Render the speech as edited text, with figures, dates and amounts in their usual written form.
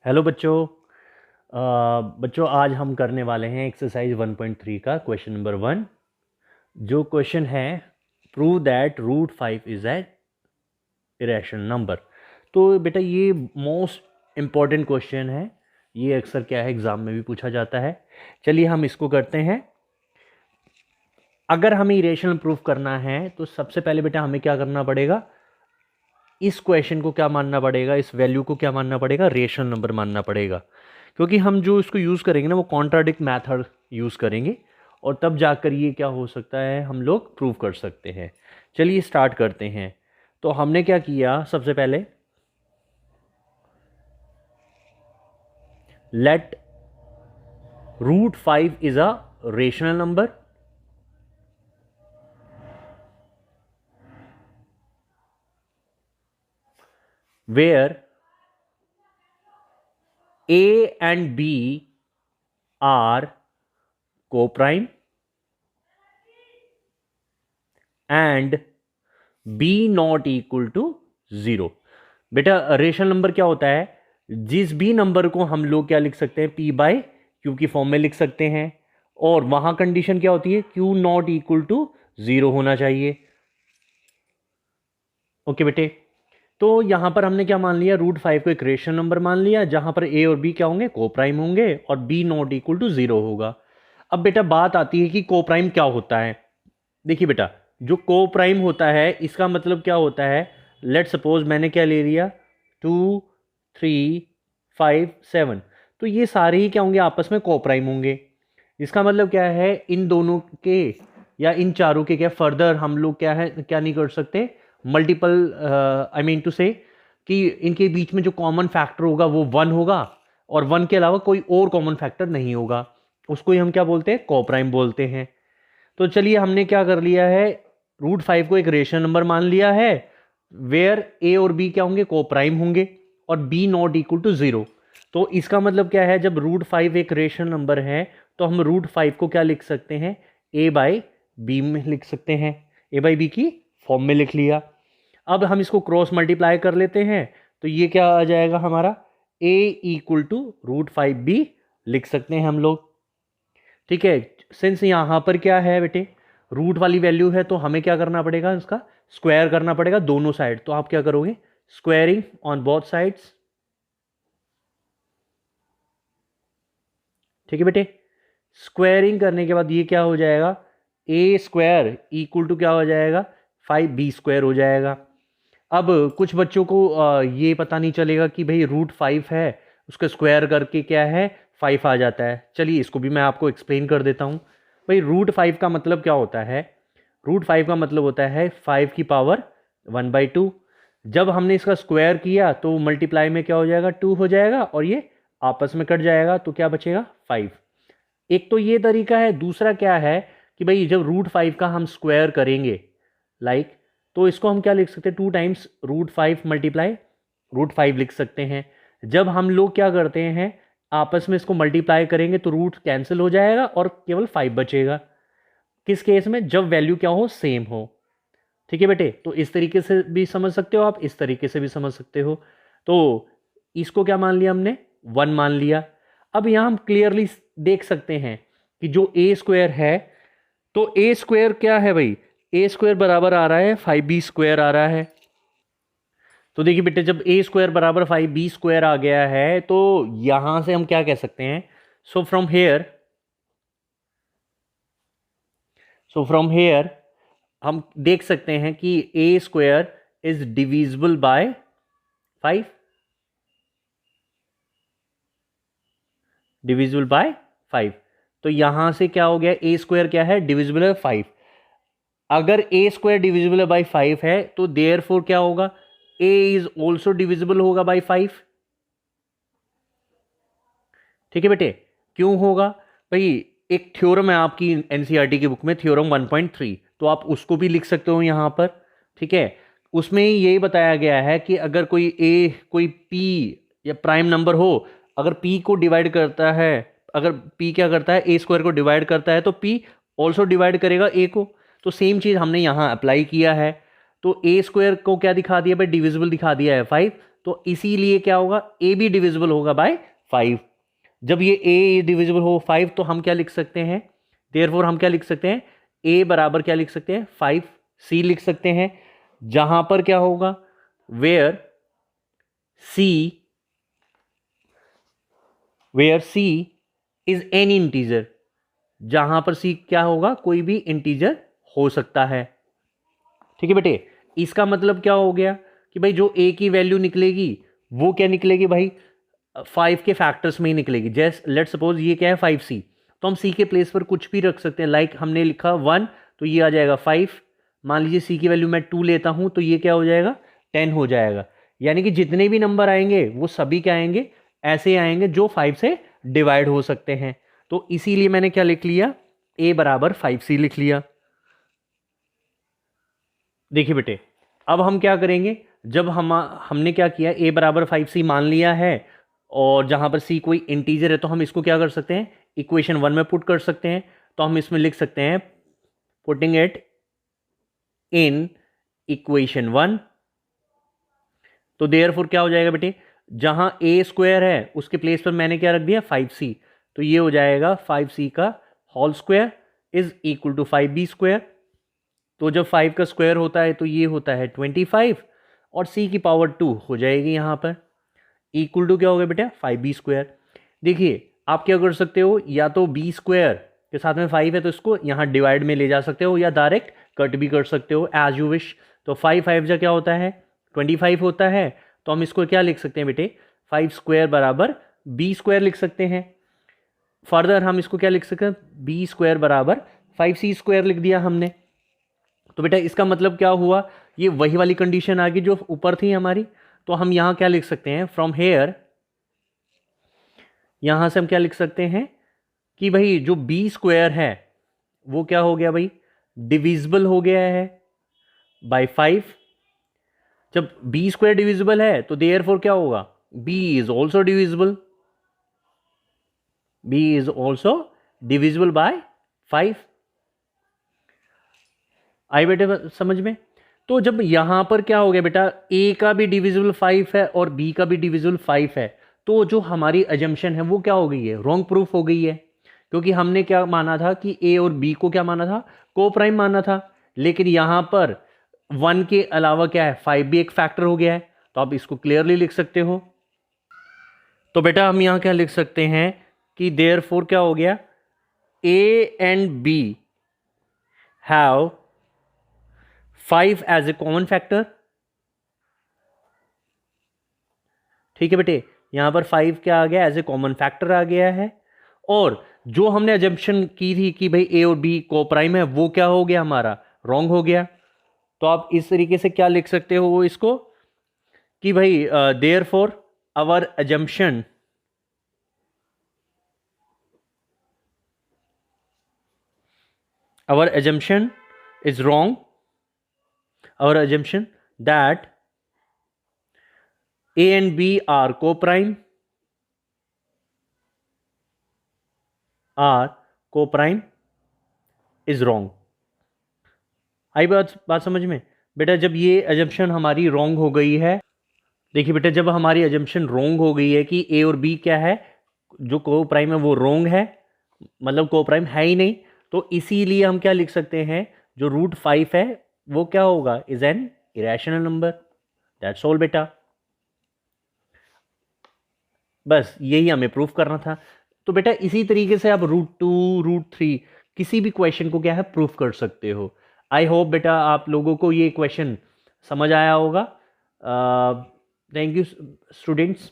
Hello बच्चों। बच्चों आज हम करने वाले हैं एक्सरसाइज 1.3 का क्वेश्चन नंबर 1। जो क्वेश्चन है prove that root 5 is a irrational number. तो बेटा ये मोस्ट इम्पॉर्टेंट क्वेश्चन है। ये अक्सर क्या है एग्ज़ाम में भी पूछा जाता है। चलिए हम इसको करते हैं। अगर हमें इरेशनल प्रूफ करना है तो सबसे पहले बेटा हमें क्या करना पड़ेगा, इस क्वेश्चन को क्या मानना पड़ेगा, इस वैल्यू को क्या मानना पड़ेगा, रेशनल नंबर मानना पड़ेगा। क्योंकि हम जो इसको यूज़ करेंगे ना वो कॉन्ट्राडिक्ट मैथड यूज़ करेंगे और तब जाकर ये क्या हो सकता है, हम लोग प्रूव कर सकते हैं। चलिए स्टार्ट करते हैं। तो हमने क्या किया, सबसे पहले let root 5 is a rational number where A and B are co-prime and B not equal to 0। बेटा रेशनल नंबर क्या होता है, जिस भी नंबर को हम लोग क्या लिख सकते हैं, P बाय Q की फॉर्म में लिख सकते हैं। और वहां कंडीशन क्या होती है, Q नॉट इक्वल टू 0 होना चाहिए। ओके बेटे, तो यहां पर हमने क्या मान लिया, रूट 5 को एक रेशनल नंबर मान लिया जहां पर A और B क्या होंगे, को प्राइम होंगे और B नॉट इक्वल टू 0 होगा। अब बेटा बात आती है कि को प्राइम क्या होता है। देखिए बेटा, जो को प्राइम होता है इसका मतलब क्या होता है, लेट सपोज मैंने क्या ले लिया, 2 3 5 7, तो ये सारे ही क्या होंगे, आपस में को प्राइम होंगे। इसका मतलब क्या है, इन दोनों के या इन चारों के क्या फर्दर हम लोग क्या है, क्या नहीं कर सकते, मल्टीपल आई मीन टू से कि इनके बीच में जो कॉमन फैक्टर होगा वो 1 होगा और 1 के अलावा कोई और कॉमन फैक्टर नहीं होगा। उसको ही हम क्या बोलते हैं, को प्राइम बोलते हैं। तो चलिए हमने क्या कर लिया है, रूट 5 को एक रेशनल नंबर मान लिया है वेयर ए और बी क्या होंगे, को प्राइम होंगे और बी नॉट इक्वल टू 0। तो इसका मतलब क्या है, जब रूट 5 एक रेशनल नंबर है तो हम रूट 5 को क्या लिख सकते हैं, ए बाई बी में लिख सकते हैं, ए बाई बी की फॉर्म में लिख लिया। अब हम इसको क्रॉस मल्टीप्लाई कर लेते हैं तो ये क्या आ जाएगा हमारा, ए इक्वल टू रूट 5 बी लिख सकते हैं हम लोग। ठीक है, सिंस यहां पर क्या है बेटे, रूट वाली वैल्यू है तो हमें क्या करना पड़ेगा, इसका स्क्वायर करना पड़ेगा दोनों साइड। तो आप क्या करोगे, स्क्वायरिंग ऑन बोथ साइड्स। ठीक है बेटे, स्क्वायरिंग करने के बाद ये क्या हो जाएगा, ए स्क्वायर इक्वल टू क्या हो जाएगा, 5b² हो जाएगा। अब कुछ बच्चों को ये पता नहीं चलेगा कि भाई रूट 5 है, उसका स्क्वायर करके क्या है 5 आ जाता है। चलिए इसको भी मैं आपको एक्सप्लेन कर देता हूँ। भाई रूट 5 का मतलब क्या होता है, रूट 5 का मतलब होता है 5 की पावर 1/2। जब हमने इसका स्क्वायर किया तो मल्टीप्लाई में क्या हो जाएगा, 2 हो जाएगा और ये आपस में कट जाएगा तो क्या बचेगा, 5। एक तो ये तरीका है, दूसरा क्या है कि भाई जब रूट 5 का हम स्क्वायर करेंगे लाइक, तो इसको हम क्या लिख सकते हैं, 2 टाइम्स रूट 5 मल्टीप्लाई रूट 5 लिख सकते हैं। जब हम लोग क्या करते हैं, आपस में इसको मल्टीप्लाई करेंगे तो रूट कैंसिल हो जाएगा और केवल 5 बचेगा। किस केस में, जब वैल्यू क्या हो, सेम हो। ठीक है बेटे, तो इस तरीके से भी समझ सकते हो आप, इस तरीके से भी समझ सकते हो। तो इसको क्या मान लिया हमने, 1 मान लिया। अब यहां हम क्लियरली देख सकते हैं कि जो ए स्क्वायर है, तो ए स्क्वायर क्या है भाई, ए स्क्वायर बराबर आ रहा है 5b² आ रहा है। तो देखिए बेटे, जब ए स्क्वायर बराबर 5b² आ गया है तो यहां से हम क्या कह सकते हैं, सो फ्रॉम हेयर हम देख सकते हैं कि A square is divisible by 5, divisible by 5। तो यहां से क्या हो गया, ए स्क्वायर क्या है, डिविजिबल है 5। अगर ए स्क्वायर डिविजिबल है बाई 5 है तो देयर फोर क्या होगा, ए इज ऑल्सो डिविजिबल होगा बाई 5। ठीक है बेटे, क्यों होगा भाई, एक थ्योरम है आपकी एनसीईआरटी की बुक में, थ्योरम 1.3, तो आप उसको भी लिख सकते हो यहां पर। ठीक है, उसमें यही बताया गया है कि अगर कोई पी या प्राइम नंबर हो, अगर पी को डिवाइड करता है, अगर पी क्या करता है, ए स्क्वायर को डिवाइड करता है तो पी ऑल्सो डिवाइड करेगा ए को। तो सेम चीज हमने यहां अप्लाई किया है। तो ए स्क्वायर को क्या दिखा दिया भाई, डिविजिबल दिखा दिया है 5, तो इसीलिए क्या होगा, ए भी डिविजिबल होगा बाय 5। जब ये ए डिविजिबल हो 5 तो हम क्या लिख सकते हैं, देयरफॉर हम क्या लिख सकते हैं, ए बराबर क्या लिख सकते हैं 5c लिख सकते हैं, जहां पर क्या होगा, where c is any integer, जहां पर c क्या होगा, कोई भी इंटीजर हो सकता है। ठीक है बेटे, इसका मतलब क्या हो गया कि भाई जो a की वैल्यू निकलेगी वो क्या निकलेगी भाई, 5 के फैक्टर्स में ही निकलेगी। जैसे लेट सपोज ये क्या है 5c, तो हम c के प्लेस पर कुछ भी रख सकते हैं, लाइक हमने लिखा 1 तो ये आ जाएगा 5। मान लीजिए c की वैल्यू मैं 2 लेता हूं तो ये क्या हो जाएगा 10 हो जाएगा। यानी कि जितने भी नंबर आएंगे वो सभी क्या आएंगे, ऐसे आएंगे जो 5 से डिवाइड हो सकते हैं। तो इसीलिए मैंने क्या लिख लिया, a बराबर 5c लिख लिया। देखिए बेटे, अब हम क्या करेंगे, जब हमने क्या किया, a बराबर 5c मान लिया है और जहां पर c कोई इंटीजर है तो हम इसको क्या कर सकते हैं, इक्वेशन 1 में पुट कर सकते हैं। तो हम इसमें लिख सकते हैं पुटिंग इट इन इक्वेशन 1। तो देयरफॉर क्या हो जाएगा बेटे, जहां a स्क्वायर है उसके प्लेस पर मैंने क्या रख दिया 5c, तो ये हो जाएगा 5c का whole square is equal to 5b square. तो जब 5 का स्क्वायर होता है तो ये होता है 25 और c की पावर 2 हो जाएगी यहाँ पर, इक्वल टू क्या होगा बेटा 5b स्क्वायर। देखिए आप क्या कर सकते हो, या तो b स्क्वायर के साथ में 5 है तो इसको यहाँ डिवाइड में ले जा सकते हो, या डायरेक्ट कट भी कर सकते हो एज यू विश। तो 5 5 जा क्या होता है 25 होता है, तो हम इसको क्या लिख सकते हैं बेटे, 5 स्क्वायर बराबर b स्क्वायर लिख सकते हैं। फर्दर हम इसको क्या लिख सकते हैं, b स्क्वायर बराबर 5c स्क्वायर लिख दिया हमने। तो बेटा इसका मतलब क्या हुआ, ये वही वाली कंडीशन आ गई जो ऊपर थी हमारी। तो हम यहां क्या लिख सकते हैं, फ्रॉम हेयर, यहां से हम क्या लिख सकते हैं कि भाई जो b स्क्वायर है वो क्या हो गया भाई, डिविजिबल हो गया है बाय 5। जब b स्क्वायर डिविजिबल है तो देयरफॉर क्या होगा, b is also divisible, b is also divisible by 5। आई बेटे समझ में। तो जब यहां पर क्या हो गया बेटा, a का भी डिविजिबल 5 है और b का भी डिविजिबल 5 है, तो जो हमारी अजम्पशन है वो क्या हो गई है, रॉन्ग प्रूफ हो गई है। क्योंकि हमने क्या माना था कि a और b को क्या माना था, को प्राइम माना था, लेकिन यहां पर 1 के अलावा क्या है 5 भी एक फैक्टर हो गया है। तो आप इसको क्लियरली लिख सकते हो। तो बेटा हम यहां क्या लिख सकते हैं कि देयरफॉर क्या हो गया, a and b have 5 as a common factor. ठीक है बेटे, यहां पर 5 क्या आ गया, एज ए कॉमन फैक्टर आ गया है। और जो हमने अजम्पशन की थी कि भाई a और b को प्राइम है, वो क्या हो गया हमारा, रॉन्ग हो गया। तो आप इस तरीके से क्या लिख सकते हो वो इसको कि भाई therefore our assumption is wrong, our assumption that a and b are co-prime is wrong। आई बात समझ में। बेटा जब ये assumption हमारी wrong हो गई है, देखिए बेटा जब हमारी assumption wrong हो गई है कि a और b क्या है, जो co-prime है वो wrong है, मतलब co-prime है ही नहीं, तो इसीलिए हम क्या लिख सकते हैं, जो रूट 5 है वो क्या होगा, is an irrational number. That's all बेटा, बस यही हमें प्रूफ करना था। तो बेटा इसी तरीके से आप रूट 2 रूट 3 किसी भी क्वेश्चन को क्या है प्रूफ कर सकते हो। आई होप बेटा आप लोगों को ये क्वेश्चन समझ आया होगा। Thank you students.